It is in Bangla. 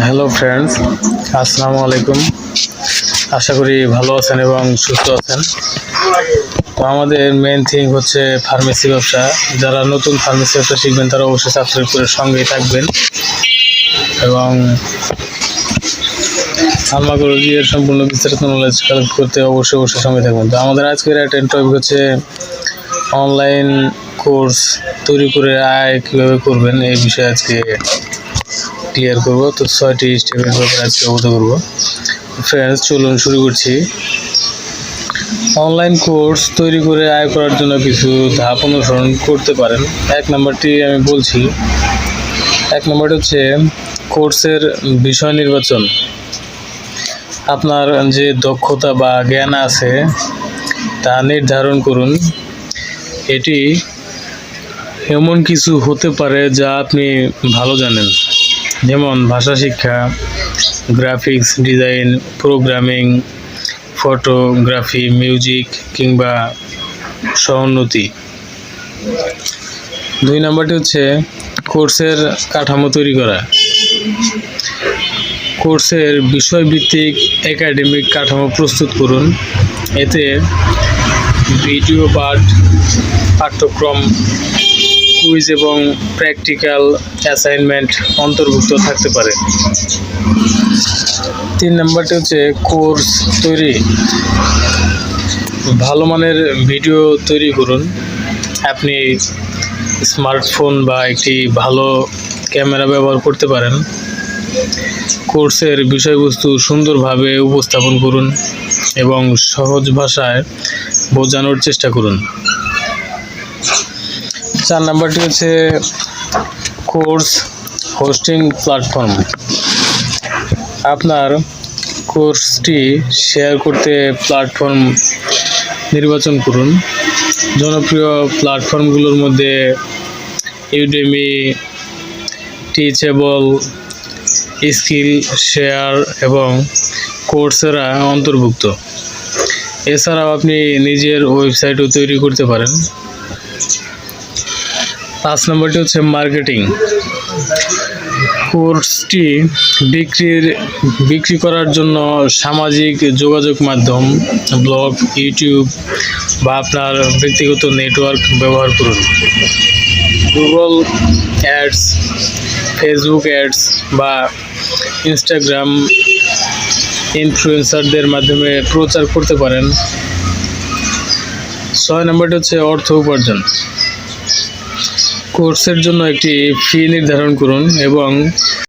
হ্যালো ফ্রেন্ডস, আসসালামু আলাইকুম। আশা করি ভালো আছেন এবং সুস্থ আছেন। তো আমাদের মেন থিং হচ্ছে ফার্মেসি ব্যবসা। যারা নতুন ফার্মেসি ব্যবসা শিখবেন তারা অবশ্যই সাবস্ক্রাইব করে সঙ্গেই থাকবেন এবং ফার্মাকোলজির সম্পূর্ণ বিস্তারিত নলেজ কালেক্ট করতে অবশ্যই সঙ্গে থাকবেন। তো আমাদের আজকের একটা টপিক হচ্ছে অনলাইন কোর্স তৈরি করে আয় কীভাবে করবেন, এই বিষয়ে আজকে ক্লিয়ার করব। তো 6টি স্টেপের ব্যাপারে আজকে অবগত করব। ফ্রেন্ডস, চলুন শুরু করছি। অনলাইন কোর্স তৈরি করে আয় করার জন্য কিছু ধাপ অনুসরণ করতে পারেন। এক নম্বরটি আমি বলছি। এক নম্বরটি হচ্ছে কোর্সের বিষয় নির্বাচন। আপনার যে দক্ষতা বা জ্ঞান আছে তা নির্ধারণ করুন। এটি এমন কিছু হতে পারে যা আপনি ভালো জানেন, যেমন ভাষা শিক্ষা, graphics design, programming, photography, music কিংবা সহোন্নতি। 2 নম্বরটি হচ্ছে কোর্সের কাঠামো তৈরি করা। কোর্সের বিষয়ভিত্তিক একাডেমিক কাঠামো প্রস্তুত করুন। এতে ভিডিও পাঠ, পাঠ্যক্রম, কুইজ এবং প্র্যাকটিক্যাল অ্যাসাইনমেন্ট অন্তর্ভুক্ত থাকতে পারে। 3 নম্বরটি হচ্ছে কোর্স তৈরি। ভালো মানের ভিডিও তৈরি করুন। আপনি স্মার্টফোন বা একটি ভালো ক্যামেরা ব্যবহার করতে পারেন। কোর্সের বিষয়বস্তু সুন্দরভাবে উপস্থাপন করুন এবং সহজ ভাষায় বোঝানোর চেষ্টা করুন। 4 নম্বরটি হচ্ছে কোর্স হোস্টিং প্ল্যাটফর্ম। আপনার কোর্সটি শেয়ার করতে প্ল্যাটফর্ম নির্বাচন করুন। জনপ্রিয় প্ল্যাটফর্মগুলোর মধ্যে ইউডেমি, টিচেবল, স্কিল শেয়ার এবং কোর্সেরা অন্তর্ভুক্ত। এছাড়াও আপনি নিজের ওয়েবসাইটও তৈরি করতে পারেন। 5 নম্বরটি হচ্ছে মার্কেটিং। কোর্সটি বিক্রি করার জন্য সামাজিক যোগাযোগ মাধ্যম, ব্লগ, ইউটিউব বা আপনার ব্যক্তিগত নেটওয়ার্ক ব্যবহার করুন। গুগল অ্যাডস, ফেসবুক অ্যাডস বা ইনস্টাগ্রাম ইনফ্লুয়েন্সারদের মাধ্যমে প্রচার করতে পারেন। 6 নম্বরটি হচ্ছে অর্থ উপার্জন। কোর্সের জন্য একটি ফি নির্ধারণ করুন এবং